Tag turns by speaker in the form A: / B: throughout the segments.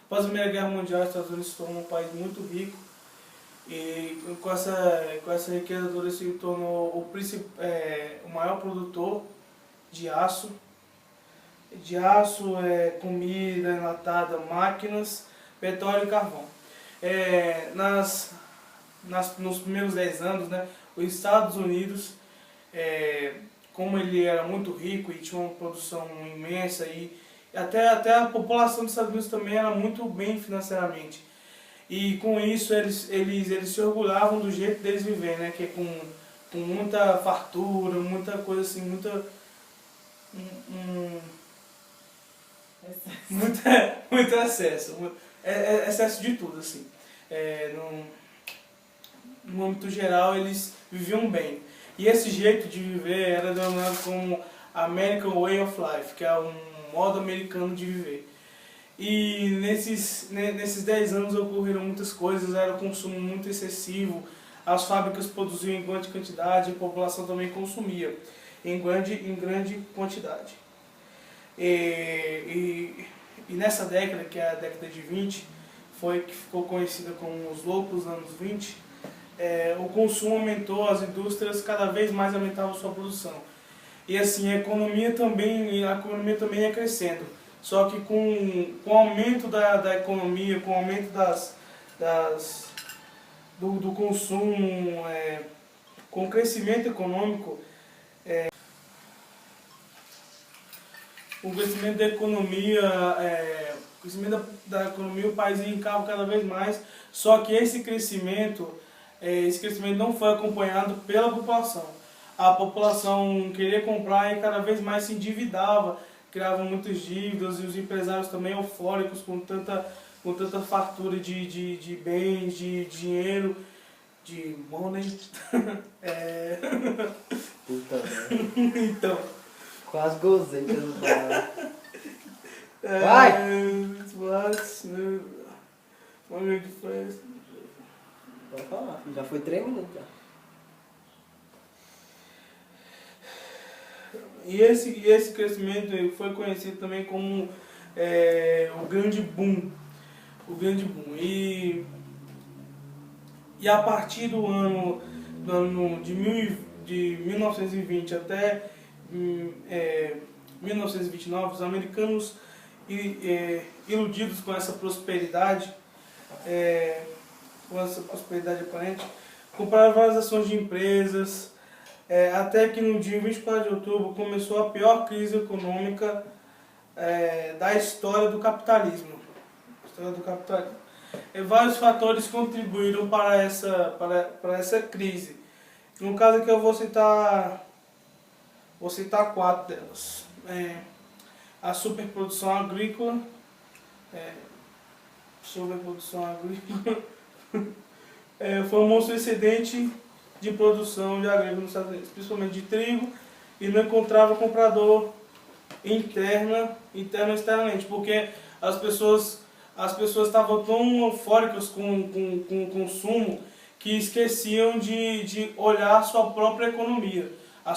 A: Após a Primeira Guerra Mundial, os Estados Unidos se tornou um país muito rico e com essa riqueza toda se tornou o maior produtor de aço, comida enlatada, máquinas, petróleo e carvão. Nos primeiros 10 anos, né, os Estados Unidos, como ele era muito rico e tinha uma produção imensa, e até a população dos Estados Unidos também era muito bem financeiramente. E com isso eles se orgulhavam do jeito deles viver, né, que é com muita fartura, muita coisa assim, muito excesso, excesso de tudo, assim. No âmbito geral, eles viviam bem. E esse jeito de viver era denominado como American Way of Life, que é um modo americano de viver. E nesses 10 anos ocorreram muitas coisas, era um consumo muito excessivo, as fábricas produziam em grande quantidade, a população também consumia em grande quantidade. E nessa década, que é a década de 20, que ficou conhecida como os loucos anos 20, o consumo aumentou, as indústrias cada vez mais aumentavam sua produção. E assim, a economia também ia crescendo. Só que com o aumento da economia, com o aumento do consumo, com o crescimento econômico, o crescimento da economia, o país ia em cabo cada vez mais, só que esse crescimento não foi acompanhado pela população. A população queria comprar e cada vez mais se endividava, criava muitas dívidas, e os empresários também eufóricos com tanta fartura de bens, de dinheiro, de money.
B: Puta merda.
A: Então.
B: Quase gozei pelo bar. Vai! Pode falar, já foi 3 minutos já.
A: E esse crescimento foi conhecido também como o grande boom. E a partir do ano de 1920 até 1929, os americanos, iludidos com essa prosperidade aparente, compraram várias ações de empresas, até que no dia 24 de outubro começou a pior crise econômica da história do capitalismo. Vários fatores contribuíram para essa crise. No caso aqui eu vou citar 4 delas. A superprodução agrícola, o famoso excedente de produção de agrícola nos Estados Unidos, principalmente de trigo, e não encontrava comprador interna e externamente, porque as pessoas estavam tão eufóricas com o consumo que esqueciam de olhar a sua própria economia, o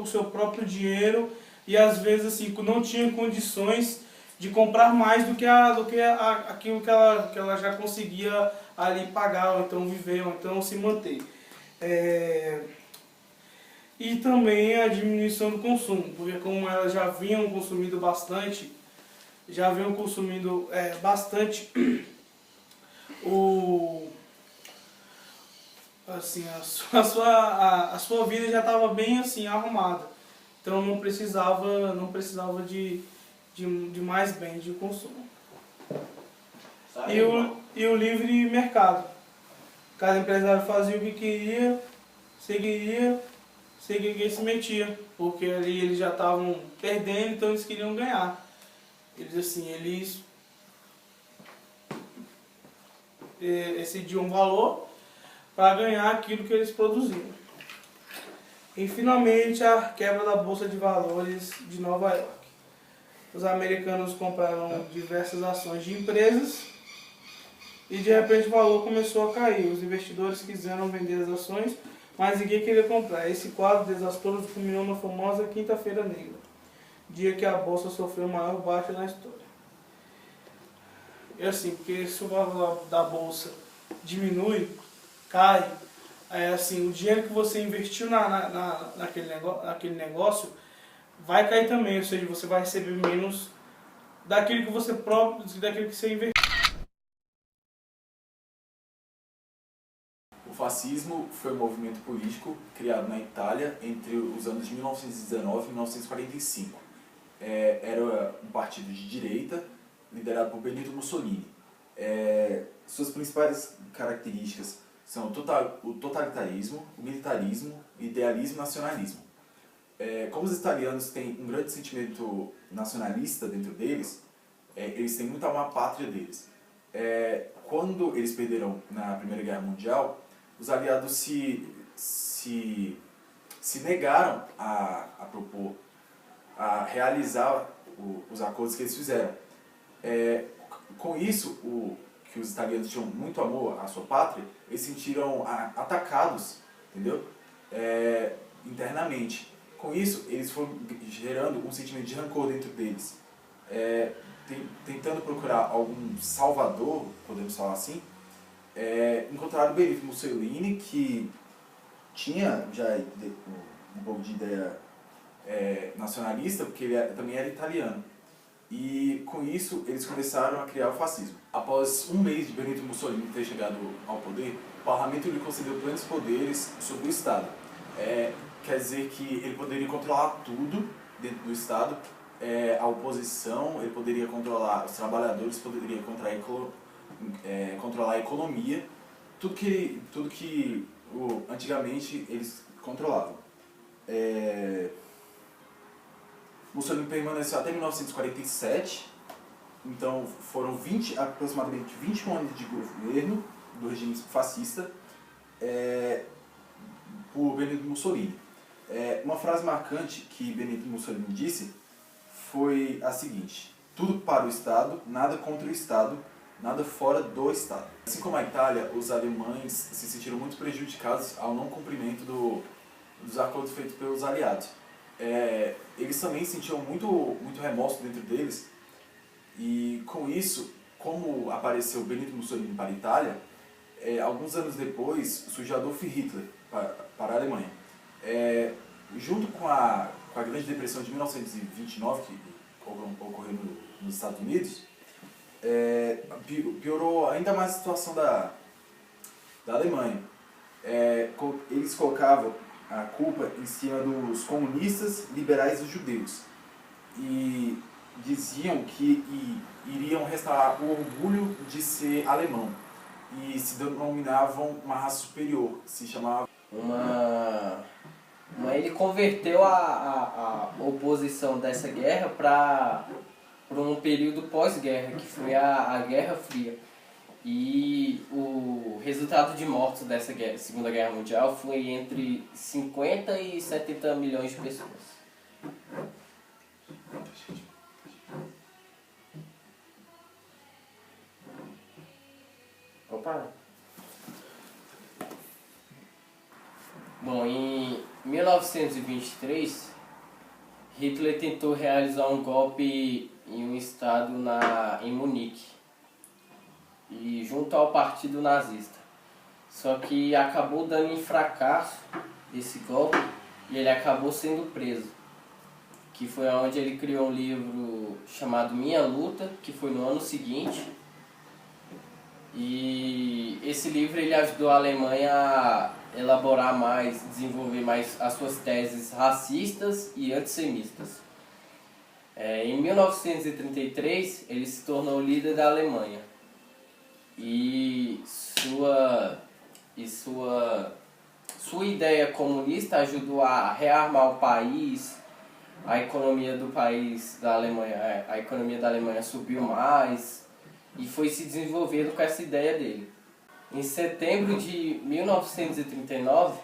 A: seu próprio dinheiro, e às vezes assim, não tinham condições de comprar mais do que aquilo que ela já conseguia ali pagar, ou então viver, ou então se manter. E também a diminuição do consumo, porque como elas já vinham consumindo bastante, a sua vida já estava bem assim arrumada, então não precisava de mais bens de consumo. E o livre mercado, cada empresário fazia o que queria, seguia quem se metia, porque ali eles já estavam perdendo, então eles queriam ganhar. Eles excediam um valor para ganhar aquilo que eles produziam. E finalmente a quebra da Bolsa de Valores de Nova York. Os americanos compraram diversas ações de empresas e de repente o valor começou a cair. Os investidores quiseram vender as ações, mas ninguém queria comprar. Esse quadro desastroso culminou na famosa Quinta-feira Negra, dia que a Bolsa sofreu o maior baixa na história. é assim, porque se o valor da bolsa diminui, cai, é assim, o dinheiro que você investiu naquele negócio vai cair também, ou seja, você vai receber menos daquilo que você próprio, daquilo que você investiu.
C: O fascismo foi um movimento político criado na Itália entre os anos de 1919 e 1945. Era um partido de direita liderado por Benito Mussolini. Suas principais características são o totalitarismo, o militarismo, o idealismo e o nacionalismo. Como os italianos têm um grande sentimento nacionalista dentro deles, eles têm muito amor à pátria deles. Quando eles perderam na Primeira Guerra Mundial, os aliados se negaram a propor, a realizar os acordos que eles fizeram. Com isso, que os italianos tinham muito amor à sua pátria, eles se sentiram atacados, entendeu? Internamente. Com isso, eles foram gerando um sentimento de rancor dentro deles. Tentando procurar algum salvador, podemos falar assim, encontraram Benito Mussolini, que tinha já um pouco de ideia nacionalista, porque ele também era italiano. E com isso eles começaram a criar o fascismo. Após um mês de Benito Mussolini ter chegado ao poder, o parlamento lhe concedeu plenos poderes sobre o Estado. Quer dizer que ele poderia controlar tudo dentro do Estado, a oposição, ele poderia controlar os trabalhadores, poderia controlar a economia, tudo que antigamente eles controlavam. Mussolini permaneceu até 1947, então foram aproximadamente 21 anos de governo do regime fascista por Benito Mussolini. Uma frase marcante que Benito Mussolini disse foi a seguinte: tudo para o Estado, nada contra o Estado, nada fora do Estado. Assim como a Itália, os alemães se sentiram muito prejudicados ao não cumprimento dos acordos feitos pelos aliados. Eles também sentiam muito remorso dentro deles, e com isso, como apareceu Benito Mussolini para a Itália, alguns anos depois surgiu Adolf Hitler para a Alemanha. Junto com a Grande Depressão de 1929, que ocorreu nos Estados Unidos, piorou ainda mais a situação da Alemanha. Eles colocavam a culpa em cima dos comunistas, liberais e judeus. E diziam que iriam restaurar o orgulho de ser alemão. E se denominavam uma raça superior, se chamava...
B: Ele converteu a oposição dessa guerra para um período pós-guerra, que foi a Guerra Fria. E o resultado de mortos dessa Segunda Guerra Mundial foi entre 50 e 70 milhões de pessoas. Opa! Bom, em 1923, Hitler tentou realizar um golpe em um estado em Munique, e junto ao partido nazista. Só que acabou dando em fracasso esse golpe e ele acabou sendo preso. Que foi onde ele criou um livro chamado Minha Luta, que foi no ano seguinte. E esse livro ele ajudou a Alemanha a elaborar mais, desenvolver mais as suas teses racistas e antissemitas. Em 1933, ele se tornou líder da Alemanha. E sua ideia comunista ajudou a rearmar o país, a economia do país da Alemanha, a economia da Alemanha subiu mais e foi se desenvolvendo com essa ideia dele. Em setembro de 1939,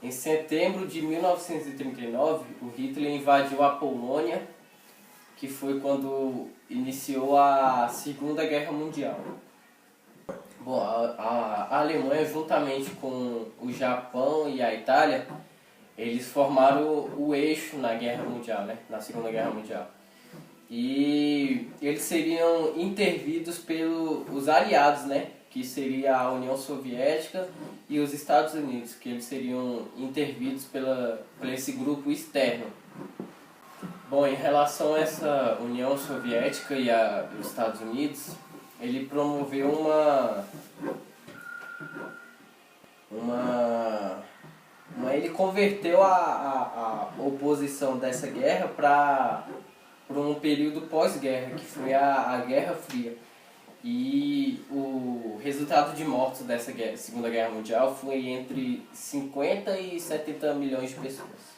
B: Em setembro de 1939, o Hitler invadiu a Polônia, que foi quando iniciou a Segunda Guerra Mundial. Bom, a Alemanha, juntamente com o Japão e a Itália, eles formaram o eixo na Guerra Mundial, né? Na Segunda Guerra Mundial. E eles seriam intervidos pelos aliados, né? Que seria a União Soviética e os Estados Unidos, que eles seriam intervidos por esse grupo externo. Bom, em relação a essa União Soviética e os Estados Unidos, ele promoveu ele converteu a oposição dessa guerra para um período pós-guerra, que foi a Guerra Fria. E o resultado de mortos dessa Segunda Guerra Mundial foi entre 50 e 70 milhões de pessoas.